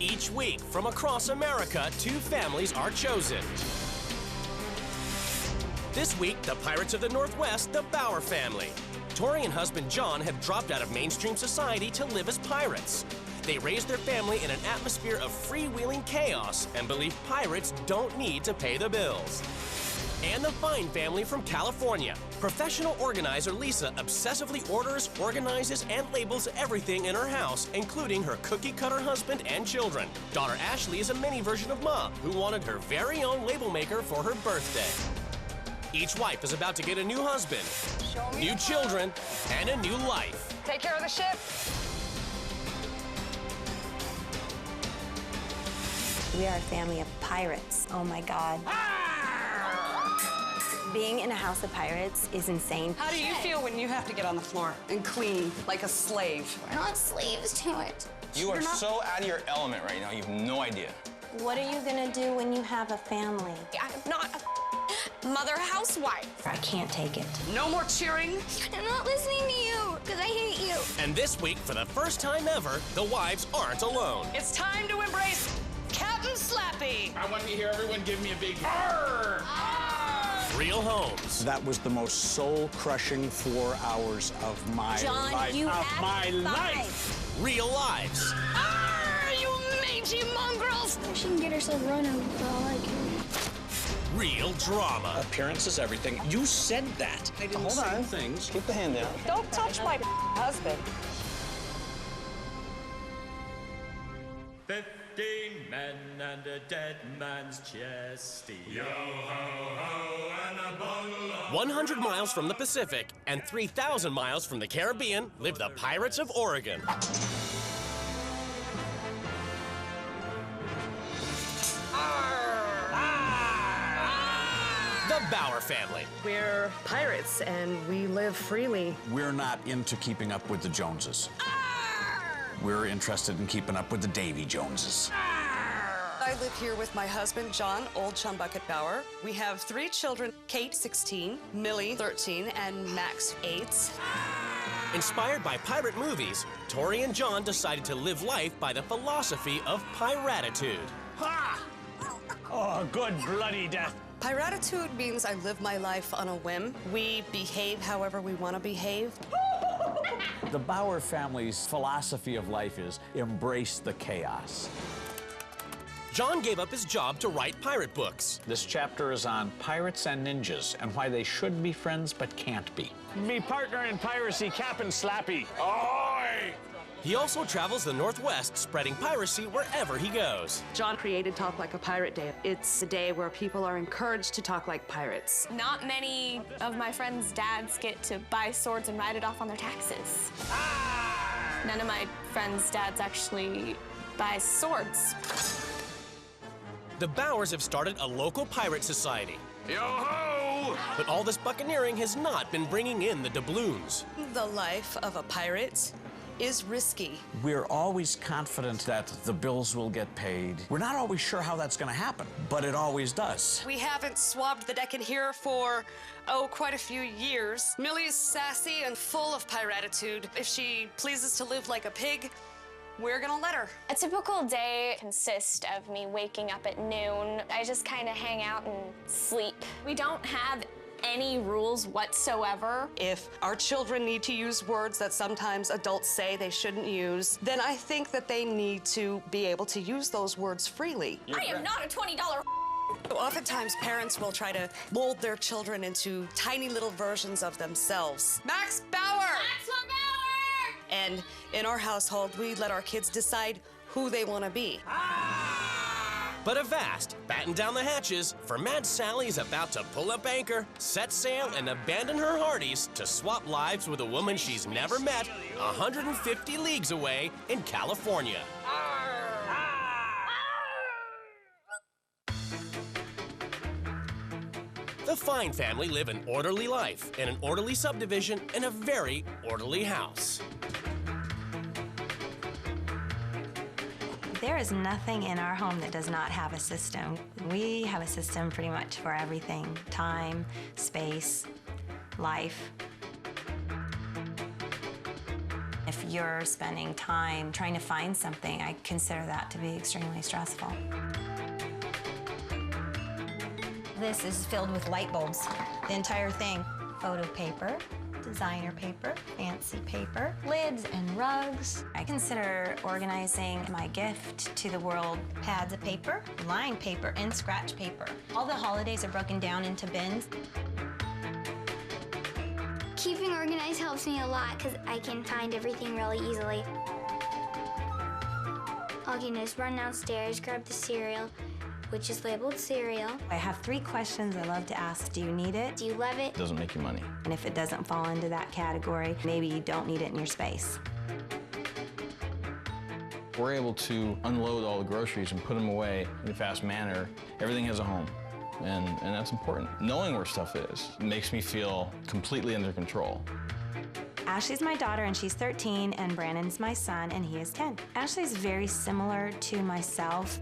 Each week, from across America, 2 families are chosen. This week, the Pirates of the Northwest, the Bauer family. Tori and husband John have dropped out of mainstream society to live as pirates. They raised their family in an atmosphere of freewheeling chaos and believe pirates don't need to pay the bills. And the Fine family from California. Professional organizer Lisa obsessively orders, organizes, and labels everything in her house, including her cookie-cutter husband and children. Daughter Ashley is a mini version of Mom, who wanted her very own label maker for her birthday. Each wife is about to get a new husband, new children, and a new life. Take care of the ship. We are a family of pirates. Oh my God. Being in a house of pirates is insane. How do you feel when you have to get on the floor and clean like a slave? We're not slaves to it. You are so out of your element right now, you have no idea. What are you gonna do when you have a family? I'm not a mother housewife. I can't take it. No more cheering. I'm not listening to you because I hate you. And this week, for the first time ever, the wives aren't alone. It's time to embrace Captain Slappy. I want to hear everyone give me a big arr! Real homes. That was the most soul-crushing 4 hours of my John, life. you Real lives. Arr, you mangy mongrels! She can get herself run over for all I care. Real drama. Appearance is everything. You said that. I didn't say things. Keep the hand down. Don't touch my husband. 15 men and a dead man's chest. Yo ho ho and a bottle of 100 miles from the Pacific and 3,000 miles from the Caribbean live the Pirates of Oregon. The Bauer family. We're pirates and we live freely. We're not into keeping up with the Joneses. We're interested in keeping up with the Davy Joneses. I live here with my husband, John, Old Chumbucket Bauer. We have 3 children, Kate, 16, Millie, 13, and Max, 8. Inspired by pirate movies, Tori and John decided to live life by the philosophy of piratitude. Ha! Oh, good bloody death. Piratitude means I live my life on a whim. We behave however we want to behave. The Bauer family's philosophy of life is embrace the chaos. John gave up his job to write pirate books. This chapter is on pirates and ninjas and why they should be friends but can't be. Me partner in piracy, Captain Slappy. Ahoy! He also travels the Northwest, spreading piracy wherever he goes. John created Talk Like a Pirate Day. It's a day where people are encouraged to talk like pirates. Not many of my friends' dads get to buy swords and write it off on their taxes. None of my friends' dads actually buy swords. The Bauers have started a local pirate society. Yo-ho! But all this buccaneering has not been bringing in the doubloons. The life of a pirate is risky. We're always confident that the bills will get paid. We're not always sure how that's going to happen, but it always does. We haven't swabbed the deck in here for, quite a few years. Millie's sassy and full of piratitude. If she pleases to live like a pig, we're gonna let her. A typical day consists of me waking up at noon. I just kind of hang out and sleep. We don't have any rules whatsoever. If our children need to use words that sometimes adults say they shouldn't use, then I think that they need to be able to use those words freely. I am not a $20 Oftentimes, parents will try to mold their children into tiny little versions of themselves. Max Bauer! Maxwell Bauer! And in our household, we let our kids decide who they want to be. But Avast, batten down the hatches, for Mad Sally is about to pull up anchor, set sail, and abandon her hearties to swap lives with a woman she's never met 150 leagues away in California. The Fine family live an orderly life in an orderly subdivision in a very orderly house. There is nothing in our home that does not have a system. We have a system pretty much for everything: time, space, life. If you're spending time trying to find something, I consider that to be extremely stressful. This is filled with light bulbs, the entire thing. Photo paper, designer paper, fancy paper, lids and rugs. I consider organizing my gift to the world. Pads of paper, lined paper, and scratch paper. All the holidays are broken down into bins. Keeping organized helps me a lot because I can find everything really easily. All I can do is run downstairs, grab the cereal, which is labeled cereal. I have 3 questions I love to ask. Do you need it? Do you love it? Doesn't make you money. And if it doesn't fall into that category, maybe you don't need it in your space. We're able to unload all the groceries and put them away in a fast manner. Everything has a home, and that's important. Knowing where stuff is makes me feel completely under control. Ashley's my daughter, and she's 13, and Brandon's my son, and he is 10. Ashley's very similar to myself.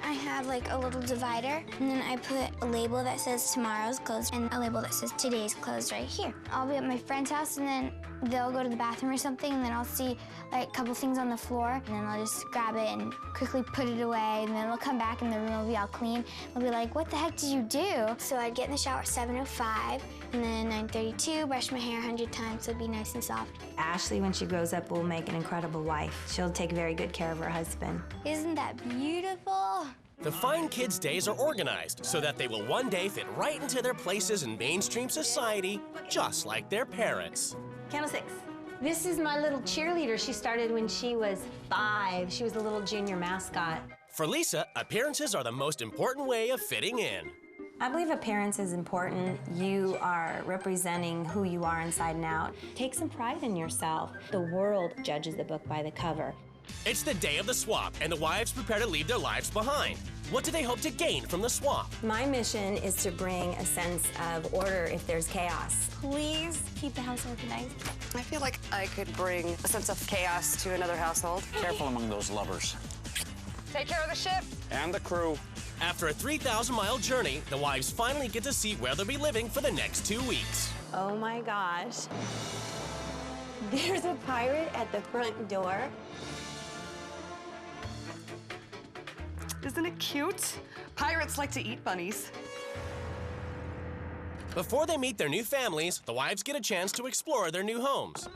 I have like a little divider, and then I put a label that says tomorrow's clothes and a label that says today's clothes right here. I'll be at my friend's house, and then they'll go to the bathroom or something, and then I'll see like a couple things on the floor, and then I'll just grab it and quickly put it away, and then they'll come back and the room will be all clean. They'll be like, what the heck did you do? So I'd get in the shower at 7:05, and then 9:32, brush my hair 100 times so it'd be nice and soft. Ashley, when she grows up, will make an incredible wife. She'll take very good care of her husband. Isn't that beautiful? The Fine Kids' days are organized so that they will one day fit right into their places in mainstream society, just like their parents. Candle 6. This is my little cheerleader. She started when she was 5. She was a little junior mascot. For Lisa, appearances are the most important way of fitting in. I believe appearance is important. You are representing who you are inside and out. Take some pride in yourself. The world judges the book by the cover. It's the day of the swap, and the wives prepare to leave their lives behind. What do they hope to gain from the swap? My mission is to bring a sense of order if there's chaos. Please keep the house organized. I feel like I could bring a sense of chaos to another household. Careful among those lovers. Take care of the ship. And the crew. After a 3,000-mile journey, the wives finally get to see where they'll be living for the next 2 weeks. Oh my gosh. There's a pirate at the front door. Isn't it cute? Pirates like to eat bunnies. Before they meet their new families, the wives get a chance to explore their new homes.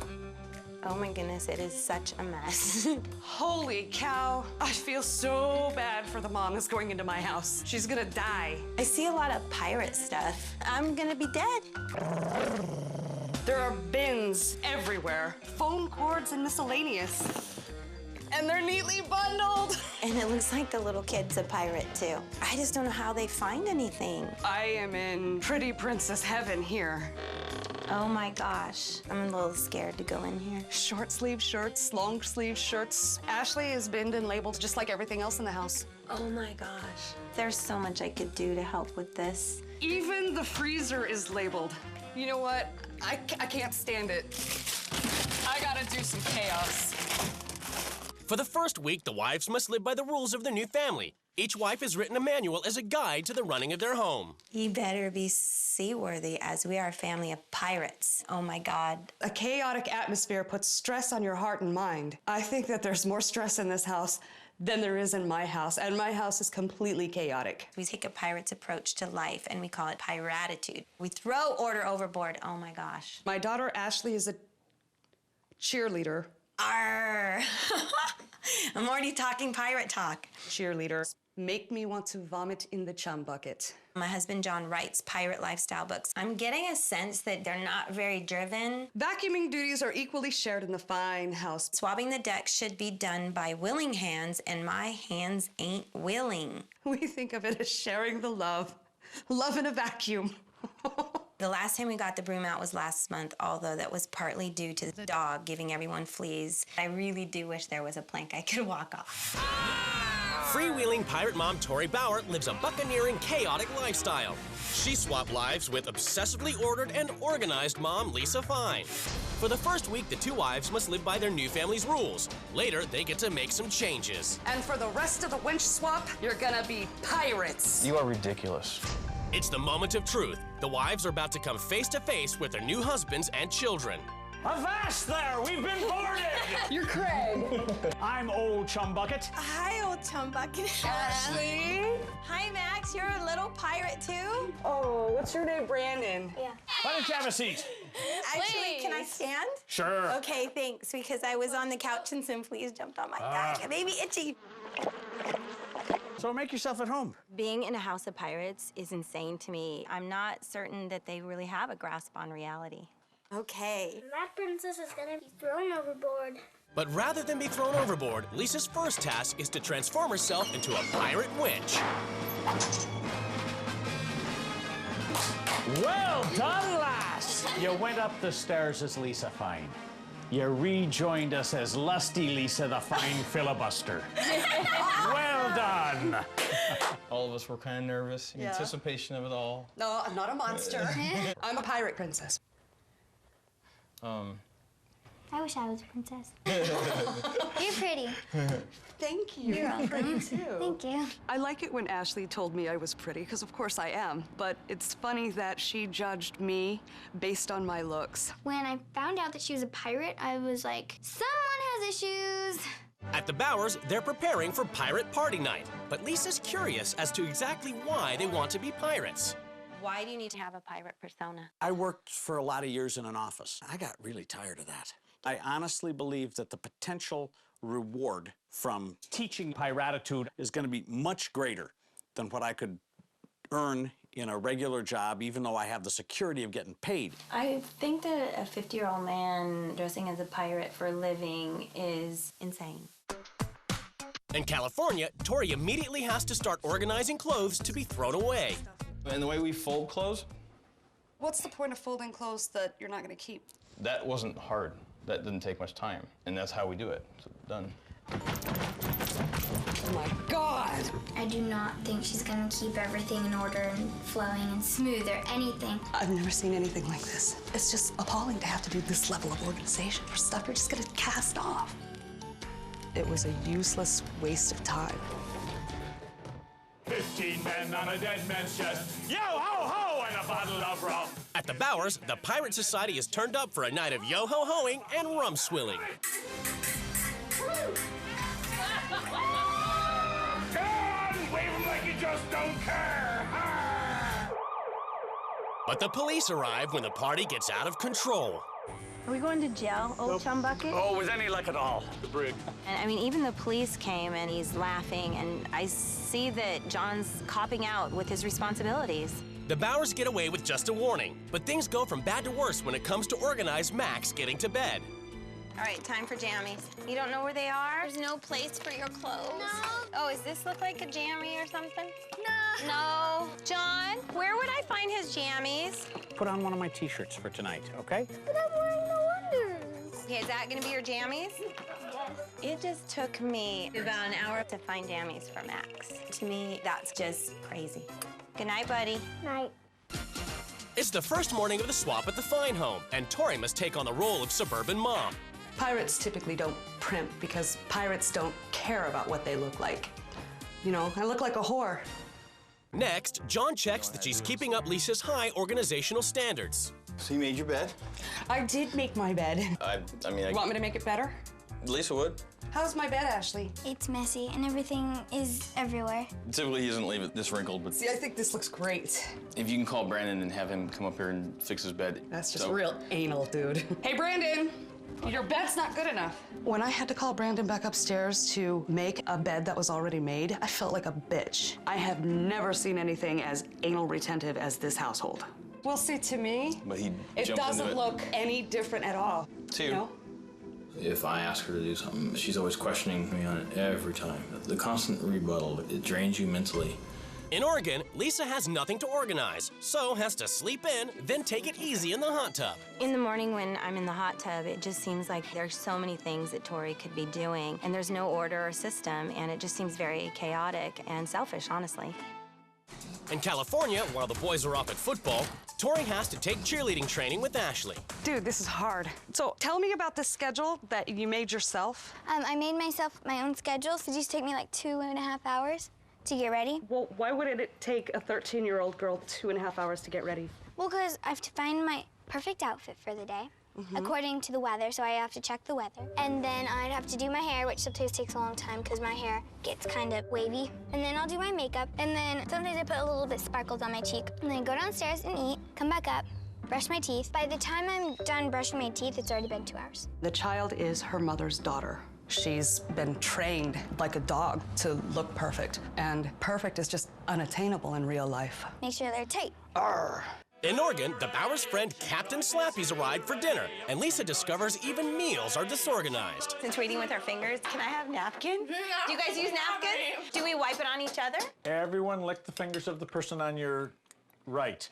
Oh my goodness, it is such a mess. Holy cow. I feel so bad for the mom that's going into my house. She's gonna die. I see a lot of pirate stuff. I'm gonna be dead. There are bins everywhere. Phone cords and miscellaneous. And they're neatly bundled. And it looks like the little kid's a pirate too. I just don't know how they find anything. I am in pretty princess heaven here. Oh my gosh, I'm a little scared to go in here. Short sleeve shirts, long sleeve shirts. Ashley is binned and labeled just like everything else in the house. Oh my gosh. There's so much I could do to help with this. Even the freezer is labeled. You know what? I can't stand it. I gotta do some chaos. For the first week, the wives must live by the rules of their new family. Each wife has written a manual as a guide to the running of their home. You better be seaworthy, as we are a family of pirates. Oh my God. A chaotic atmosphere puts stress on your heart and mind. I think that there's more stress in this house than there is in my house, and my house is completely chaotic. We take a pirate's approach to life, and we call it piratitude. We throw order overboard. Oh my gosh. My daughter Ashley is a cheerleader. Arr. I'm already talking pirate talk. Cheerleader. Make me want to vomit in the chum bucket. My husband John writes pirate lifestyle books. I'm getting a sense that they're not very driven. Vacuuming duties are equally shared in the fine house. Swabbing the deck should be done by willing hands, and my hands ain't willing. We think of it as sharing the love. Love in a vacuum. The last time we got the broom out was last month, although that was partly due to the dog giving everyone fleas. I really do wish there was a plank I could walk off. Freewheeling pirate mom Tori Bauer lives a buccaneering, chaotic lifestyle. She swapped lives with obsessively ordered and organized mom Lisa Fine. For the first week, the two wives must live by their new family's rules. Later, they get to make some changes. And for the rest of the winch swap, you're gonna be pirates. You are ridiculous. It's the moment of truth. The wives are about to come face to face with their new husbands and children. Avast there! We've been boarded! You're Craig. I'm Old Chum Bucket. Hi, Old Chum Bucket. Ashley. Hi, Max. You're a little pirate, too? Oh, what's your name, Brandon? Yeah. Why don't you have a seat? Actually, can I stand? Sure. Okay, thanks, because I was on the couch and some fleas jumped on my back. It made me itchy. So make yourself at home. Being in a house of pirates is insane to me. I'm not certain that they really have a grasp on reality. Okay. That princess is gonna be thrown overboard. But rather than be thrown overboard, Lisa's first task is to transform herself into a pirate winch. Well done, lass! You went up the stairs as Lisa Fine. You rejoined us as Lusty Lisa the Fine Filibuster. Well done! All of us were kind of nervous in anticipation of it all. No, I'm not a monster. I'm a pirate princess. I wish I was a princess. You're pretty. Thank you. You're welcome. Pretty too. Thank you. I like it when Ashley told me I was pretty, because of course I am. But it's funny that she judged me based on my looks. When I found out that she was a pirate, I was like, someone has issues. At the Bowers, they're preparing for pirate party night. But Lisa's curious as to exactly why they want to be pirates. Why do you need to have a pirate persona? I worked for a lot of years in an office. I got really tired of that. I honestly believe that the potential reward from teaching piratitude is going to be much greater than what I could earn in a regular job, even though I have the security of getting paid. I think that a 50-year-old man dressing as a pirate for a living is insane. In California, Tori immediately has to start organizing clothes to be thrown away. And the way we fold clothes, What's the point of folding clothes that you're not going to keep? that wasn't hard. That didn't take much time. And that's how we do it. So, done. Oh my God! I do not think she's gonna keep everything in order and flowing and smooth or anything. I've never seen anything like this. It's just appalling to have to do this level of organization for stuff you're just gonna cast off. It was a useless waste of time. 15 men on a dead man's chest. Yo ho ho and a bottle of rum. At the Bowers, the Pirate Society is turned up for a night of yo-ho-hoing and rum swilling. Come on, wave them like you just don't care. Ha! But the police arrive when the party gets out of control. Are we going to jail, Old Chum Bucket? Oh, with any luck at all. The brig. And I mean, even the police came and he's laughing, and I see that John's copping out with his responsibilities. The Bowers get away with just a warning, but things go from bad to worse when it comes to organized Max getting to bed. All right, time for jammies. You don't know where they are? There's no place for your clothes. No. Oh, does this look like a jammy or something? No. No. John, where would I find his jammies? Put on one of my T-shirts for tonight, okay? But I'm wearing no unders. Okay, is that gonna be your jammies? Yes. It just took me about an hour to find jammies for Max. To me, that's just crazy. Good night, buddy. Night. It's the first morning of the swap at the Fine Home, and Tori must take on the role of suburban mom. Pirates typically don't primp because pirates don't care about what they look like. You know, I look like a whore. Next, John checks that she's keeping up Lisa's high organizational standards. So you made your bed? I did make my bed. I mean, Want me to make it better? Lisa would. How's my bed, Ashley? It's messy and everything is everywhere. Typically, he doesn't leave it this wrinkled, but See, I think this looks great. if you can call Brandon and have him come up here and fix his bed. That's just real anal, dude. Hey, Brandon! Your bed's not good enough. When I had to call Brandon back upstairs to make a bed that was already made, I felt like a bitch. I have never seen anything as anal retentive as this household. Well, see, to me, But he it jumped doesn't into it. look any different at all. Two. You know? If I ask her to do something, she's always questioning me on it every time. The constant rebuttal, it drains you mentally. In Oregon, Lisa has nothing to organize, so has to sleep in, then take it easy in the hot tub. In the morning when I'm in the hot tub, it just seems like there's so many things that Tori could be doing, and there's no order or system, and it just seems very chaotic and selfish, honestly. In California, while the boys are off at football, Tori has to take cheerleading training with Ashley. Dude, this is hard. So tell me about this schedule that you made yourself. I made myself my own schedule, so it used to take me like 2.5 hours to get ready. Well, why would it take a 13-year-old girl 2.5 hours to get ready? Well, because I have to find my perfect outfit for the day. according to the weather, so I have to check the weather. And then I'd have to do my hair, which sometimes takes a long time because my hair gets kind of wavy. And then I'll do my makeup, and then sometimes I put a little bit sparkles on my cheek. And then go downstairs and eat, come back up, brush my teeth. By the time I'm done brushing my teeth, it's already been 2 hours. The child is her mother's daughter. She's been trained like a dog to look perfect, and perfect is just unattainable in real life. Make sure they're tight. Arr. In Oregon, the Bowers' friend Captain Slappy's arrived for dinner, and Lisa discovers even meals are disorganized. Since we're eating with our fingers, can I have napkin? Do you guys use napkins? Do we wipe it on each other? Everyone lick the fingers of the person on your right.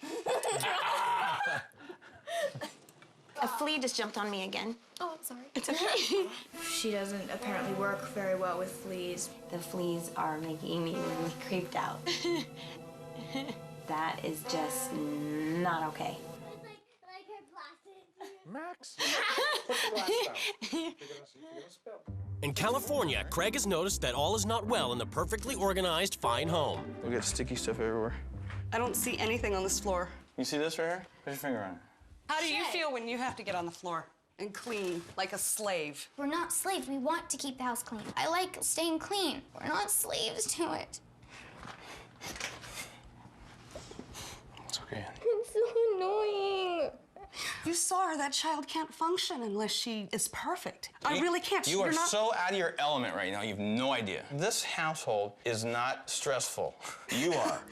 A flea just jumped on me again. Oh, I'm sorry. It's okay. She doesn't apparently work very well with fleas. The fleas are making me really creeped out. That is just not okay. Max. In California, Craig has noticed that all is not well in the perfectly organized, fine home. We got sticky stuff everywhere. I don't see anything on this floor. You see this right here? Put your finger on it. How do you feel when you have to get on the floor and clean like a slave? We're not slaves. We want to keep the house clean. I like staying clean. We're not slaves to it. It's okay. It's so annoying. You saw her. That child can't function unless she is perfect. I really can't. You are You're not... so out of your element right now, you have no idea. This household is not stressful. You are.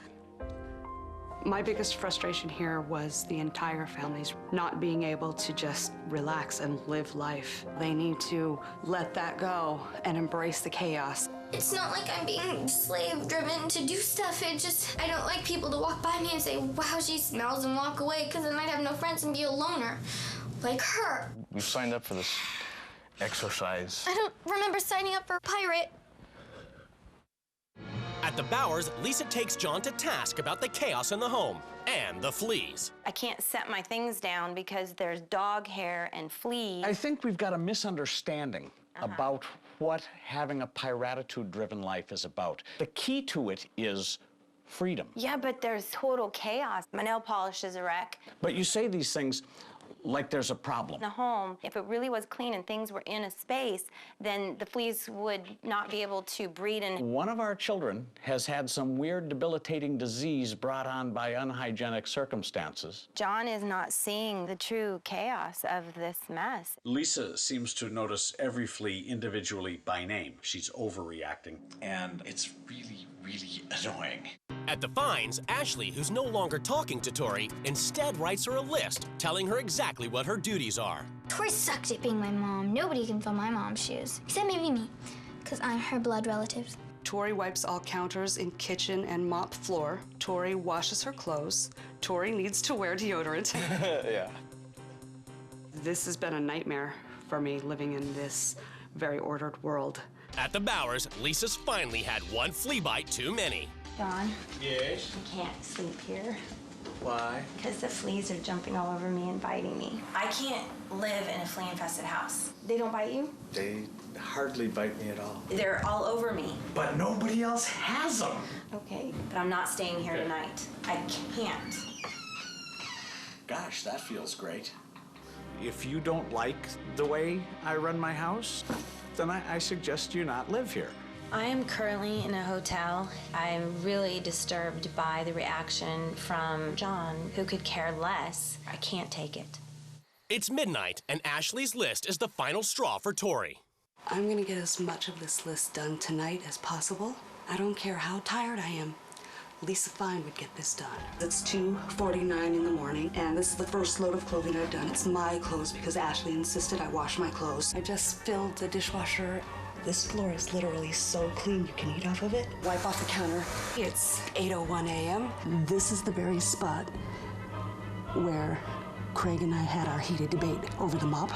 My biggest frustration here was the entire family's not being able to just relax and live life. They need to let that go and embrace the chaos. It's not like I'm being slave-driven to do stuff. It just, I don't like people to walk by me and say, wow, she smells, and walk away, because then I'd have no friends and be a loner, like her. You signed up for this exercise. I don't remember signing up for pirate. At the Bowers, Lisa takes John to task about the chaos in the home and the fleas. I can't set my things down because there's dog hair and fleas. I think we've got a misunderstanding about what having a piratitude-driven life is about. The key to it is freedom. Yeah, but there's total chaos. My nail polish is a wreck. But you say these things like there's a problem. The home, if it really was clean and things were in a space, then the fleas would not be able to breed and... One of our children has had some weird debilitating disease brought on by unhygienic circumstances. John is not seeing the true chaos of this mess. Lisa seems to notice every flea individually by name. She's overreacting, and it's really, really annoying. At the Fines, Ashley, who's no longer talking to Tori, instead writes her a list telling her exactly what her duties are. Tori sucks at being my mom. Nobody can fill my mom's shoes, except maybe me, because I'm her blood relative. Tori wipes all counters in kitchen and mop floor. Tori washes her clothes. Tori needs to wear deodorant. Yeah. This has been a nightmare for me living in this very ordered world. At the Bowers, Lisa's finally had one flea bite too many. John? Yes? I can't sleep here. Why? Because the fleas are jumping all over me and biting me. I can't live in a flea-infested house. They don't bite you? They hardly bite me at all. They're all over me. But nobody else has them. Okay, but I'm not staying here tonight. I can't. Gosh, that feels great. If you don't like the way I run my house, then I suggest you not live here. I am currently in a hotel. I'm really disturbed by the reaction from John, who could care less. I can't take it. It's midnight, and Ashley's list is the final straw for Tori. I'm gonna get as much of this list done tonight as possible. I don't care how tired I am. Lisa Fine would get this done. It's 2:49 in the morning, and this is the first load of clothing I've done. It's my clothes because Ashley insisted I wash my clothes. I just filled the dishwasher. This floor is literally so clean you can eat off of it. Wipe off the counter. It's 8:01 a.m. This is the very spot where Craig and I had our heated debate over the mop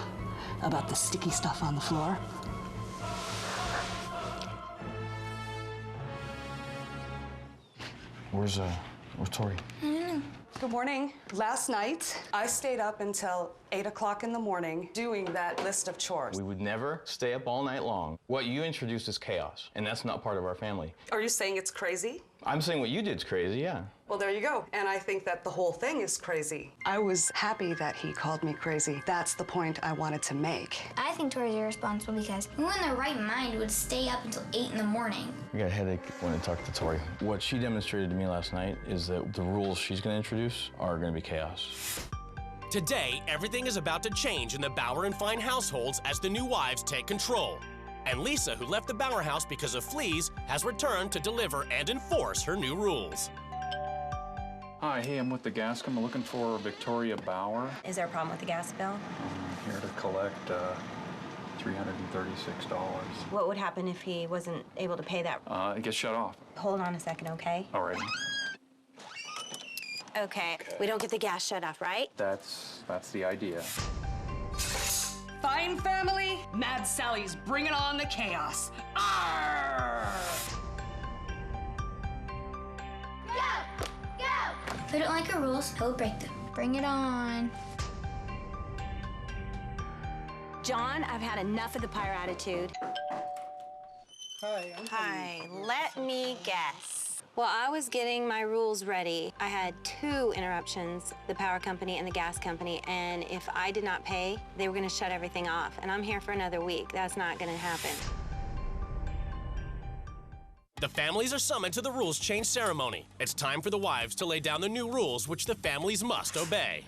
about the sticky stuff on the floor. Where's Tori? Good morning. Last night, I stayed up until 8 o'clock in the morning doing that list of chores. We would never stay up all night long. What you introduced is chaos, and that's not part of our family. Are you saying it's crazy? I'm saying what you did is crazy, yeah. Well, there you go. And I think that the whole thing is crazy. I was happy that he called me crazy. That's the point I wanted to make. I think Tori's irresponsible because who in their right mind would stay up until 8 in the morning? I got a headache when I talked to Tori. What she demonstrated to me last night is that the rules she's going to introduce are going to be chaos. Today, everything is about to change in the Bauer and Fine households as the new wives take control. And Lisa, who left the Bauer house because of fleas, has returned to deliver and enforce her new rules. Hi, hey, I'm with the gas company. I'm looking for Victoria Bauer. Is there a problem with the gas bill? I'm here to collect $336. What would happen if he wasn't able to pay that? It gets shut off. Hold on a second, okay? All right. Okay, we don't get the gas shut off, right? That's the idea. Fine family, Mad Sally's bringing on the chaos. Arr! Go! Go! If I don't like our rules, I will break them. Bring it on. John, I've had enough of the pyre attitude. Hi, let me guess. While I was getting my rules ready, I had 2 interruptions, the power company and the gas company, and if I did not pay, they were gonna shut everything off. And I'm here for another week. That's not gonna happen. The families are summoned to the rules change ceremony. It's time for the wives to lay down the new rules which the families must obey.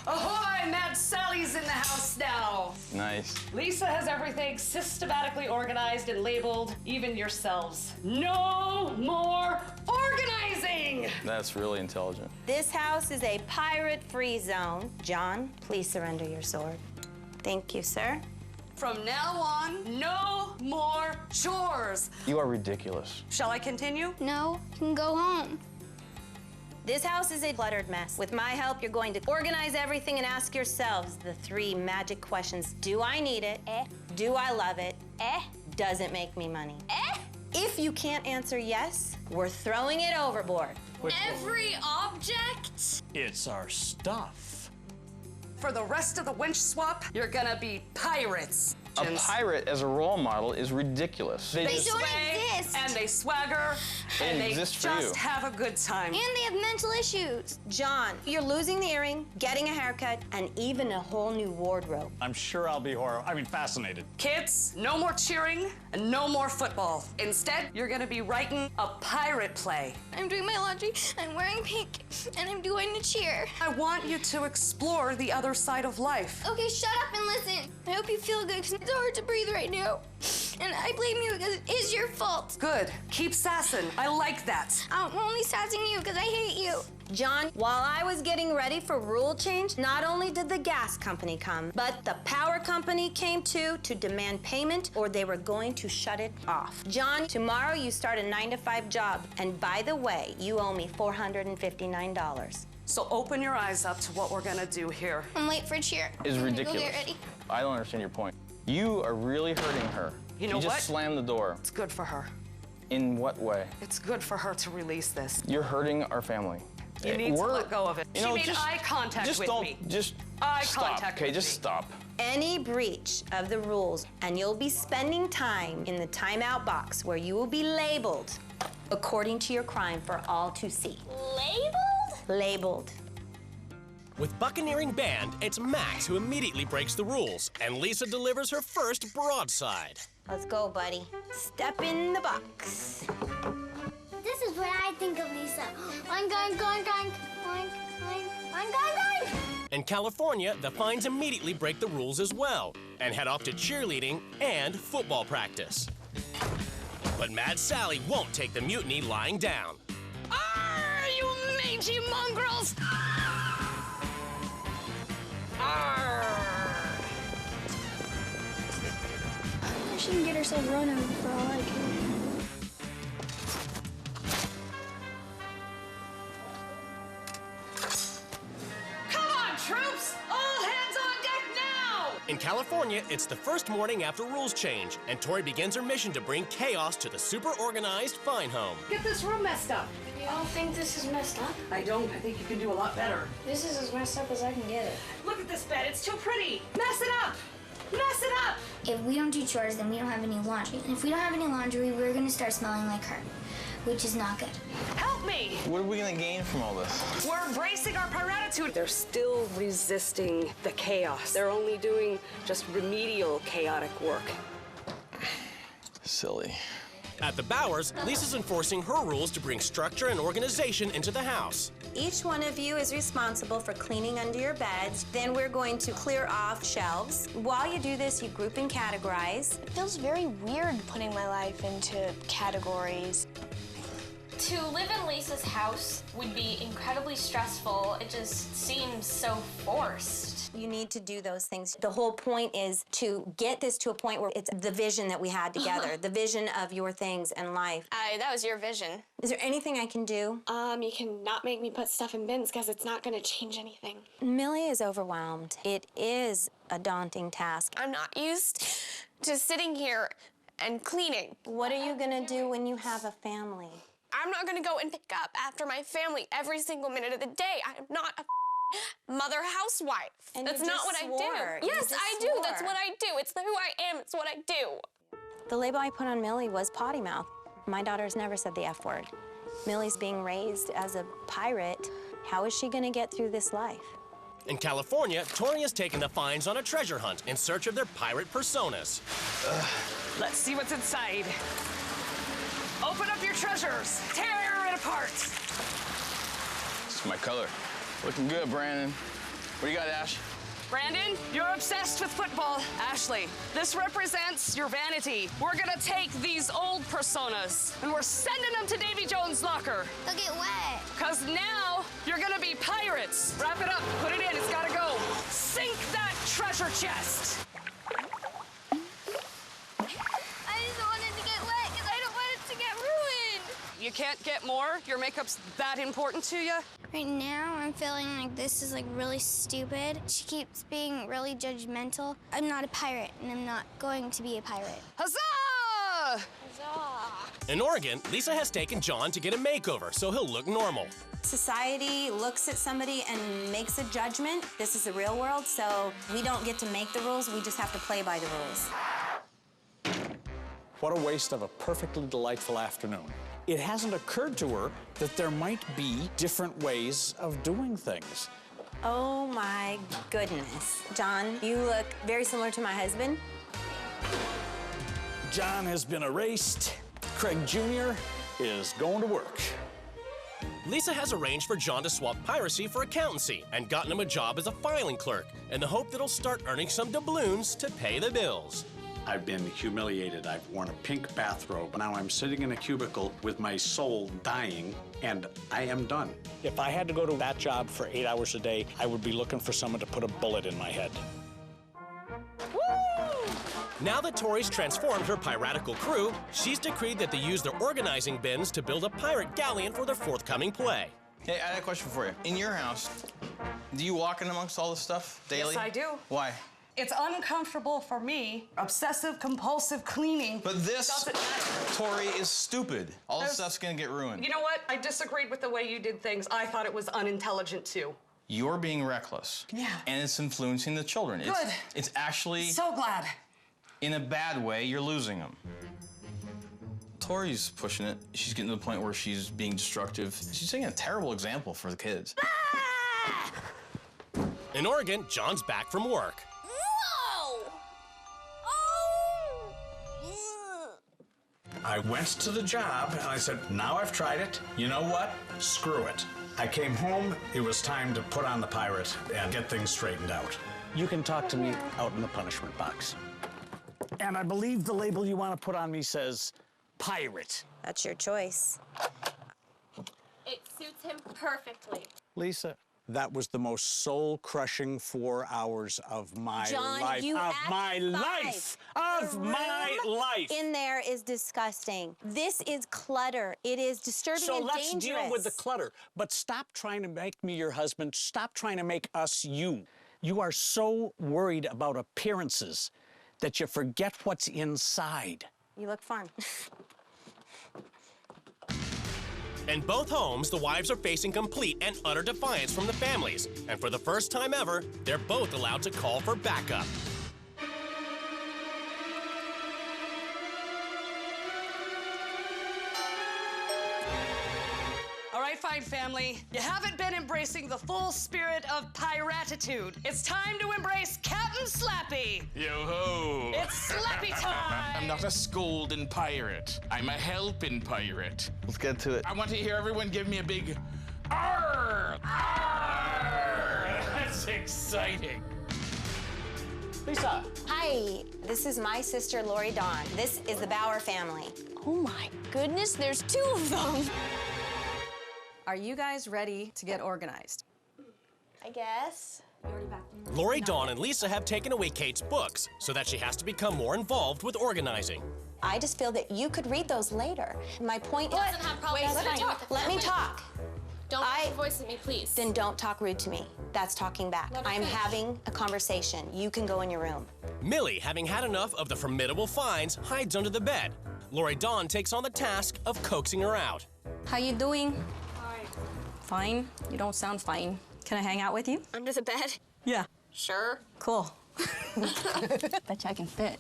Ahoy, Mad Sally's in the house now. Nice. Lisa has everything systematically organized and labeled, even yourselves. No more organizing! That's really intelligent. This house is a pirate-free zone. John, please surrender your sword. Thank you, sir. From now on, no more chores. You are ridiculous. Shall I continue? No, you can go home. This house is a cluttered mess. With my help, you're going to organize everything and ask yourselves the 3 magic questions. Do I need it? Do I love it? Does it make me money? If you can't answer yes, we're throwing it overboard. Every object? It's our stuff. For the rest of the winch swap, you're gonna be pirates. A pirate as a role model is ridiculous. They sway don't exist. and they swagger and they exist for just you. have a good time. And they have mental issues. John, you're losing the earring, getting a haircut, and even a whole new wardrobe. I'm sure I'll be fascinated. Kids, no more cheering and no more football. Instead, you're gonna be writing a pirate play. I'm doing my laundry, I'm wearing pink, and I'm doing a cheer. I want you to explore the other side of life. Okay, shut up and listen. I hope you feel good, because it's hard to breathe right now. And I blame you because it is your fault. Good. Keep sassing. I like that. I'm only sassing you because I hate you. John, while I was getting ready for rule change, not only did the gas company come, but the power company came too to demand payment or they were going to shut it off. John, tomorrow you start a 9-to-5 job. And by the way, you owe me $459. So open your eyes up to what we're gonna do here. I'm late for cheer. Is I'm gonna ridiculous. Go get ready. I don't understand your point. You are really hurting her. You know You just what? slammed the door. It's good for her. In what way? It's good for her to release this. You're hurting our family. You need to let go of it. You She know, made eye contact just with don't, me. Just Eye stop, contact okay? with Just me. stop. Any breach of the rules, and you'll be spending time in the timeout box where you will be labeled according to your crime for all to see. Labeled? Labeled. With Buccaneering Band, it's Max who immediately breaks the rules, and Lisa delivers her first broadside. Let's go, buddy. Step in the box. This is what I think of Lisa. Oink, oink, oink, oink, oink, oink, oink, oink, oink. In California, the Fines immediately break the rules as well, and head off to cheerleading and football practice. But Mad Sally won't take the mutiny lying down. Arr, you mangy mongrels! Arr! She can get herself run over for all I care. Come on, troops! All hands on deck now! In California, it's the first morning after rules change, and Tori begins her mission to bring chaos to the super-organized fine home. Get this room messed up. You don't think this is messed up? I don't. I think you can do a lot better. This is as messed up as I can get it. Look at this bed. It's too pretty. Mess it up. Mess it up. If we don't do chores, then we don't have any laundry. And if we don't have any laundry, we're gonna start smelling like her, which is not good. Help me. What are we gonna gain from all this? We're embracing our pyratitude. They're still resisting the chaos. They're only doing just remedial chaotic work. Silly. At the Bowers, Lisa's enforcing her rules to bring structure and organization into the house. Each one of you is responsible for cleaning under your beds. Then we're going to clear off shelves. While you do this, you group and categorize. It feels very weird putting my life into categories. To live in Lisa's house would be incredibly stressful. It just seems so forced. You need to do those things. The whole point is to get this to a point where it's the vision that we had together, the vision of your things in life. That was your vision. Is there anything I can do? You can not make me put stuff in bins because it's not going to change anything. Millie is overwhelmed. It is a daunting task. I'm not used to sitting here and cleaning. What are you gonna do when you have a family? I'm not gonna go and pick up after my family every single minute of the day. I'm not a mother housewife. And That's you not just what swore. I do. You Yes, just I do. That's swore. what I do. It's who I am. It's what I do. The label I put on Millie was potty mouth. My daughter's never said the F word. Millie's being raised as a pirate. How is she gonna get through this life? In California, Tori has taken the fines on a treasure hunt in search of their pirate personas. Let's see what's inside. Open up your treasures. Tear it apart. It's my color. Looking good, Brandon. What do you got, Ash? Brandon, you're obsessed with football. Ashley, this represents your vanity. We're gonna take these old personas and we're sending them to Davy Jones' locker. They'll get wet. Cause now you're gonna be pirates. Wrap it up, put it in, it's gotta go. Sink that treasure chest. I just don't want it to get wet because I don't want it to get ruined. You can't get more? Your makeup's that important to you? Right now, I'm feeling like this is like really stupid. She keeps being really judgmental. I'm not a pirate, and I'm not going to be a pirate. Huzzah! In Oregon, Lisa has taken John to get a makeover so he'll look normal. Society looks at somebody and makes a judgment. This is the real world, so we don't get to make the rules, we just have to play by the rules. What a waste of a perfectly delightful afternoon. It hasn't occurred to her that there might be different ways of doing things. Oh my goodness. John, you look very similar to my husband. John has been erased. Craig Jr. is going to work. Lisa has arranged for John to swap piracy for accountancy and gotten him a job as a filing clerk in the hope that he'll start earning some doubloons to pay the bills. I've been humiliated. I've worn a pink bathrobe. Now I'm sitting in a cubicle with my soul dying, and I am done. If I had to go to that job for 8 hours a day, I would be looking for someone to put a bullet in my head. Now that Tori's transformed her piratical crew, she's decreed that they use their organizing bins to build a pirate galleon for their forthcoming play. Hey, I had a question for you. In your house, do you walk in amongst all this stuff daily? Yes, I do. Why? It's uncomfortable for me. Obsessive compulsive cleaning. But this, doesn't matter. Tori, is stupid. All this stuff's gonna get ruined. You know what? I disagreed with the way you did things. I thought it was unintelligent too. You're being reckless. Yeah. And it's influencing the children. Good. It's actually, So glad. in a bad way, you're losing them. Tori's pushing it. She's getting to the point where she's being destructive. She's setting a terrible example for the kids. In Oregon, John's back from work. I went to the job and I said, now I've tried it. You know what? Screw it. I came home, it was time to put on the pirate and get things straightened out. You can talk to me out in the punishment box. And I believe the label you want to put on me says pirate. That's your choice. It suits him perfectly. Lisa, that was the most soul-crushing 4 hours of my John, life. you Of act my five. life! Of my room life! In there is disgusting. This is clutter. It is disturbing So and let's dangerous. deal with the clutter. But stop trying to make me your husband. Stop trying to make us you. You are so worried about appearances that you forget what's inside. You look fun. In both homes, the wives are facing complete and utter defiance from the families. And for the first time ever, they're both allowed to call for backup. All right, fine, family. You haven't been embracing the full spirit of piratitude. It's time to embrace Captain Slappy. Yo-ho! It's Slappy time! I'm not a scolding pirate. I'm a helping pirate. Let's get to it. I want to hear everyone give me a big arr! Arr! That's exciting. Lisa. Hi, this is my sister, Lori Dawn. This is the Bauer family. Oh my goodness, there's 2 of them. Are you guys ready to get organized? I guess. Lori, Dawn, and Lisa have taken away Kate's books so that she has to become more involved with organizing. I just feel that you could read those later. My point is... Doesn't have problems. Wait, Let her talk. let me talk. Don't raise your voice at me, please. Then don't talk rude to me. That's talking back. I'm having a conversation. You can go in your room. Millie, having had enough of the formidable fines, hides under the bed. Lori Dawn takes on the task of coaxing her out. How you doing? Fine. You don't sound fine. Can I hang out with you? Under the bed? Yeah. Sure. Cool. Bet you I can fit.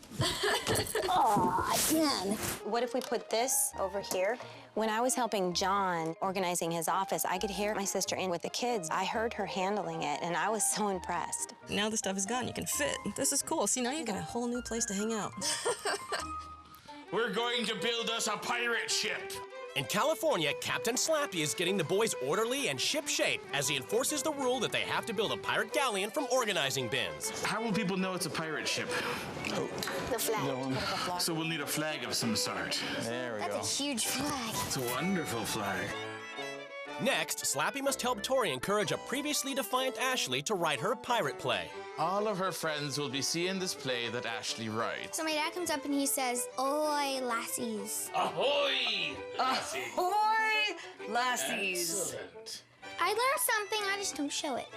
Oh, again. What if we put this over here? When I was helping John organizing his office, I could hear my sister in with the kids. I heard her handling it, and I was so impressed. Now the stuff is gone. You can fit. This is cool. See, now you got a whole new place to hang out. We're going to build us a pirate ship. In California, Captain Slappy is getting the boys orderly and ship-shape as he enforces the rule that they have to build a pirate galleon from organizing bins. How will people know it's a pirate ship? The flag. So we'll need a flag of some sort. There we go. That's a huge flag. It's a wonderful flag. Next, Slappy must help Tori encourage a previously defiant Ashley to write her a pirate play. All of her friends will be seeing this play that Ashley writes. So my dad comes up and he says, "Oi, lassies." Ahoy! Ahoy, lassies. Excellent. I learned something, I just don't show it.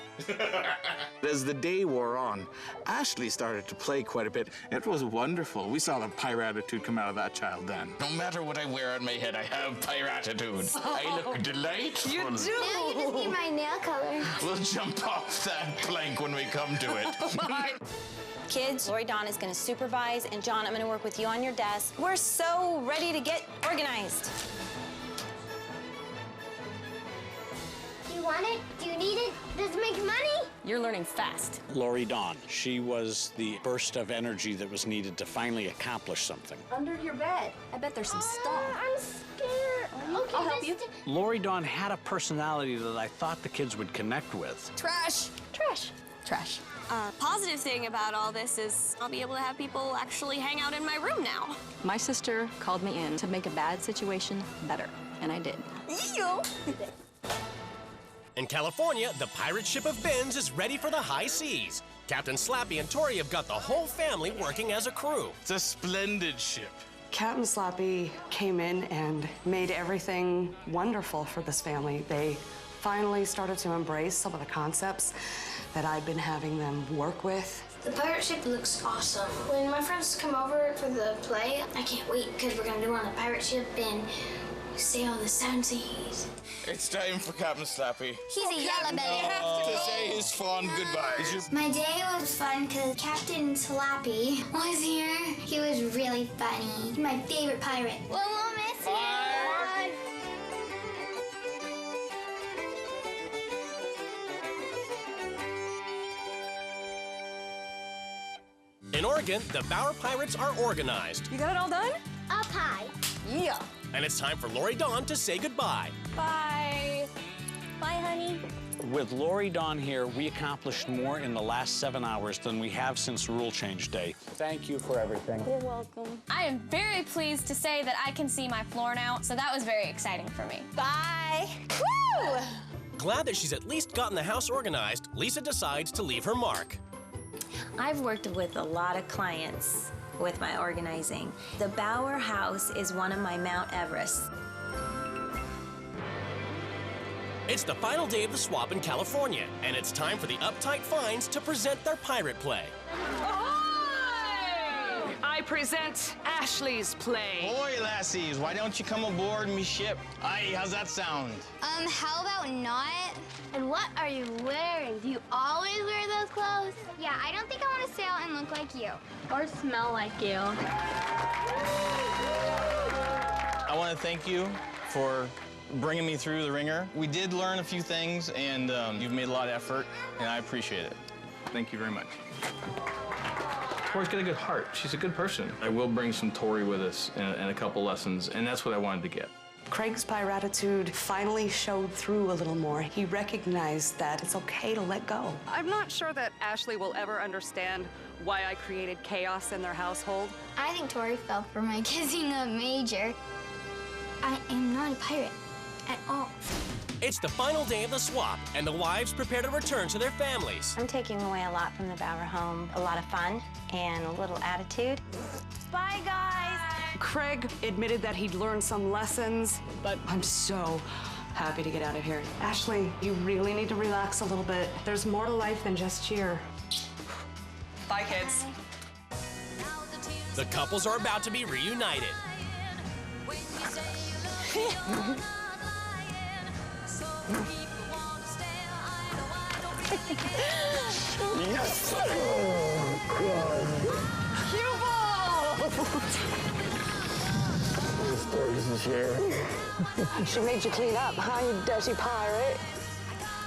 As the day wore on, Ashley started to play quite a bit. It was wonderful. We saw the pirate-attitude come out of that child then. No matter what I wear on my head, I have pirate-attitude. I look delightful. You do. Now you just need my nail color. We'll jump off that plank when we come to it. Kids, Lori Dawn is going to supervise, and John, I'm going to work with you on your desk. We're so ready to get organized. Do you want it? Do you need it? Does it make money? You're learning fast. Lori Dawn. She was the burst of energy that was needed to finally accomplish something. Under your bed. I bet there's some stuff. I'm scared. Okay, I'll help you. Lori Dawn had a personality that I thought the kids would connect with. Trash. Trash. Trash. Positive thing about all this is I'll be able to have people actually hang out in my room now. My sister called me in to make a bad situation better, and I did. In California, the pirate ship of bins is ready for the high seas. Captain Slappy and Tori have got the whole family working as a crew. It's a splendid ship. Captain Slappy came in and made everything wonderful for this family. They finally started to embrace some of the concepts that I've been having them work with. The pirate ship looks awesome. When my friends come over for the play, I can't wait because we're going to do it on the pirate ship and sail the seven seas. It's time for Captain Slappy He's a yellow belly. to say his fond goodbyes. My day was fun because Captain Slappy was here. He was really funny. He's my favorite pirate. Well, we'll miss you. Bye. In Oregon, the Bauer Pirates are organized. You got it all done? Up high. Yeah. And it's time for Lori Dawn to say goodbye. Bye. Bye, honey. With Lori Dawn here, we accomplished more in the last 7 hours than we have since rule change day. Thank you for everything. You're welcome. I am very pleased to say that I can see my floor now, so that was very exciting for me. Bye. Woo! Glad that she's at least gotten the house organized, Lisa decides to leave her mark. I've worked with a lot of clients with my organizing. The Bauer house is one of my Mount Everests. It's the final day of the swap in California, and it's time for the uptight Fines to present their pirate play. I present Ashley's play. Ahoy, lassies. Why don't you come aboard me ship? Aye, how's that sound? How about not? And what are you wearing? Do you always wear those clothes? Yeah, I don't think I want to sail and look like you. Or smell like you. I want to thank you for bringing me through the ringer. We did learn a few things, and you've made a lot of effort, and I appreciate it. Thank you very much. Tori's got a good heart. She's a good person. I will bring some Tori with us and a couple lessons, and that's what I wanted to get. Craig's piratitude finally showed through a little more. He recognized that it's okay to let go. I'm not sure that Ashley will ever understand why I created chaos in their household. I think Tori fell for my kissing up Major. I am not a pirate at all. It's the final day of the swap, and the wives prepare to return to their families. I'm taking away a lot from the Bower home. A lot of fun and a little attitude. Bye, guys. Craig admitted that he'd learned some lessons, but I'm so happy to get out of here. Ashley, you really need to relax a little bit. There's more to life than just cheer. Bye, kids. The couples are about to be reunited. Yes! She made you clean up, huh, you dirty pirate?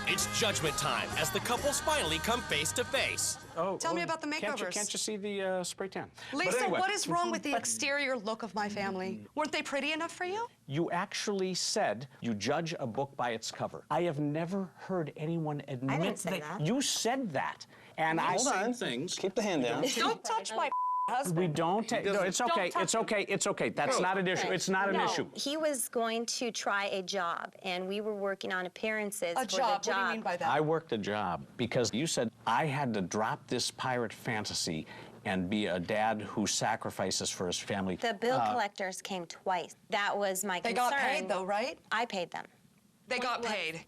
It's judgment time as the couples finally come face to face. Tell me about the makeovers. Can't you see the spray tan? Lisa, But anyway. what is wrong with the exterior look of my family? Weren't they pretty enough for you? You actually said you judge a book by its cover. I have never heard anyone admit I didn't say that. You said that. And I Hold on. say things. Keep the hand down. Don't touch my husband. We don't take. No, it's okay. It's okay. It's okay. That's not an issue. It's not an issue. He was going to try a job, and we were working on appearances A for job? the What do you mean by that? I worked a job because you said I had to drop this pirate fantasy and be a dad who sacrifices for his family. The bill collectors came twice. That was my They concern. got paid, though, right? I paid them. They got paid.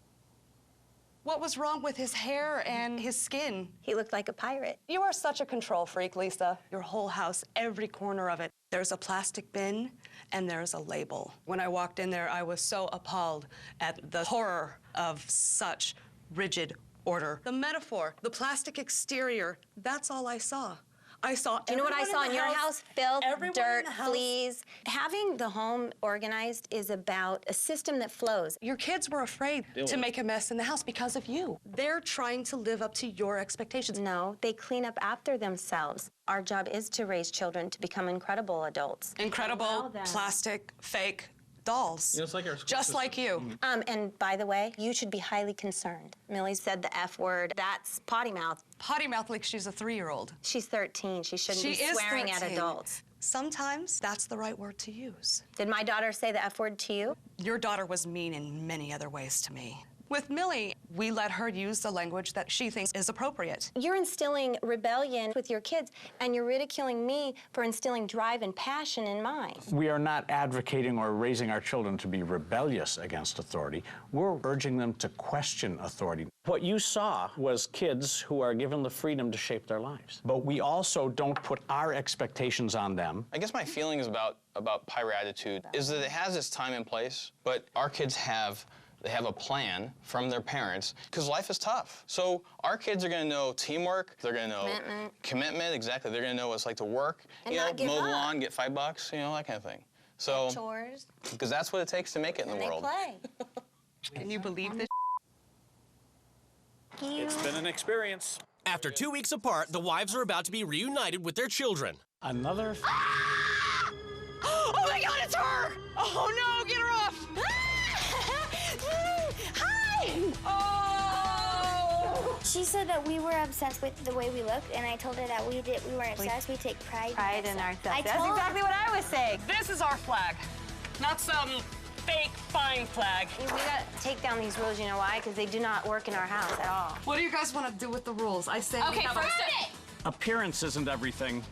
What was wrong with his hair and his skin? He looked like a pirate. You are such a control freak, Lisa. Your whole house, every corner of it. There's a plastic bin and there's a label. When I walked in there, I was so appalled at the horror of such rigid order. The metaphor, the plastic exterior, that's all I saw. I saw. Do you know what I saw in your house? Filth, Everyone dirt, in the house. fleas. Having the home organized is about a system that flows. Your kids were afraid to make a mess in the house because of you. They're trying to live up to your expectations. No, they clean up after themselves. Our job is to raise children to become incredible adults. Incredible, plastic, fake dolls. You know, it's like our school Just system. like you. And by the way, you should be highly concerned. Millie said the F word. That's potty mouth. Potty mouth like she's a 3-year-old. She's 13. She shouldn't be is swearing at 13. adults. Sometimes that's the right word to use. Did my daughter say the F word to you? Your daughter was mean in many other ways to me. With Millie, we let her use the language that she thinks is appropriate. You're instilling rebellion with your kids, and you're ridiculing me for instilling drive and passion in mine. We are not advocating or raising our children to be rebellious against authority. We're urging them to question authority. What you saw was kids who are given the freedom to shape their lives. But we also don't put our expectations on them. I guess my feelings about piratitude is that it has its time and place, but our kids have a plan from their parents because life is tough. So our kids are going to know teamwork. They're going to know commitment. Exactly. They're going to know what it's like to work. And you know, not give mow the up. lawn, get $5. You know, that kind of thing. So Chores. because that's what it takes to make it in the And they world. play. Can you believe this? It's been an experience. After 2 weeks apart, the wives are about to be reunited with their children. Another. Oh my God, it's her! Oh no, get her off! Hi! Oh! She said that we were obsessed with the way we looked, and I told her that we weren't obsessed. We take pride in ourselves. I That's told exactly what I was saying. This is our flag, not some fake fine flag. We gotta take down these rules, you know why? Because they do not work in our house at all. What do you guys want to do with the rules? I say we have our Appearance isn't everything.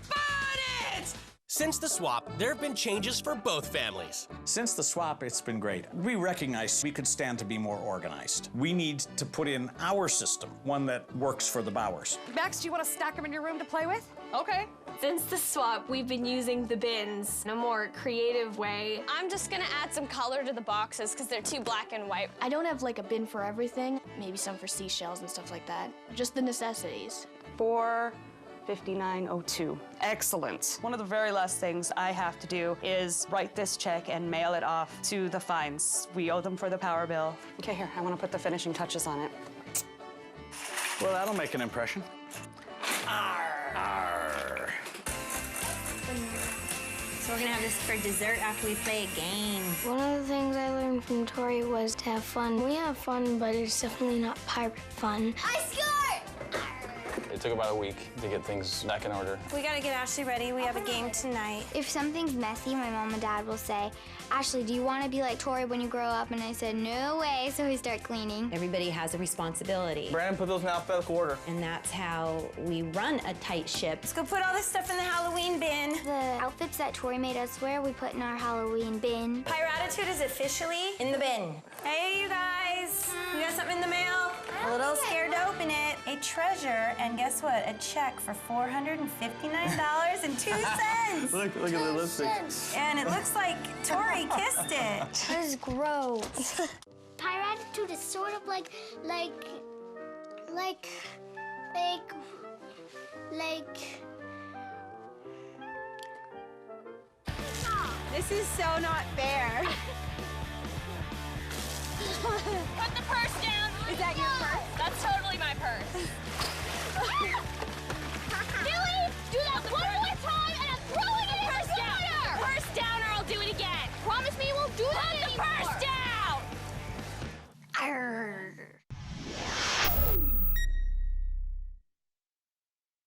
Since the swap, there have been changes for both families. Since the swap, it's been great. We recognize we could stand to be more organized. We need to put in our system, one that works for the Bowers. Max, do you want to stack them in your room to play with? Okay. Since the swap, we've been using the bins in a more creative way. I'm just gonna add some color to the boxes because they're too black and white. I don't have like a bin for everything. Maybe some for seashells and stuff like that. Just the necessities. 45902. Excellent. One of the very last things I have to do is write this check and mail it off to the fines. We owe them for the power bill. Okay, here, I want to put the finishing touches on it. Well, that'll make an impression. So we're gonna have this for dessert after we play a game. One of the things I learned from Tori was to have fun. We have fun, but it's definitely not pirate fun. I scored! It took about a week to get things back in order. We gotta get Ashley ready. We have a game tonight. If something's messy, my mom and dad will say, Ashley, do you want to be like Tori when you grow up? And I said, no way, so we start cleaning. Everybody has a responsibility. Brandon, put those in alphabetical order. And that's how we run a tight ship. Let's go put all this stuff in the Halloween bin. The outfits that Tori made us wear, we put in our Halloween bin. Piratitude is officially In the bin. Hey, you guys. You got something in the mail? A little scared to open it. A treasure, and guess what? A check for $459.02. Look at the lipstick. And it looks like Tori kissed it. This is gross. Piratitude is sort of like. This is so not fair. Put the purse down. Is that your purse? That's totally my purse.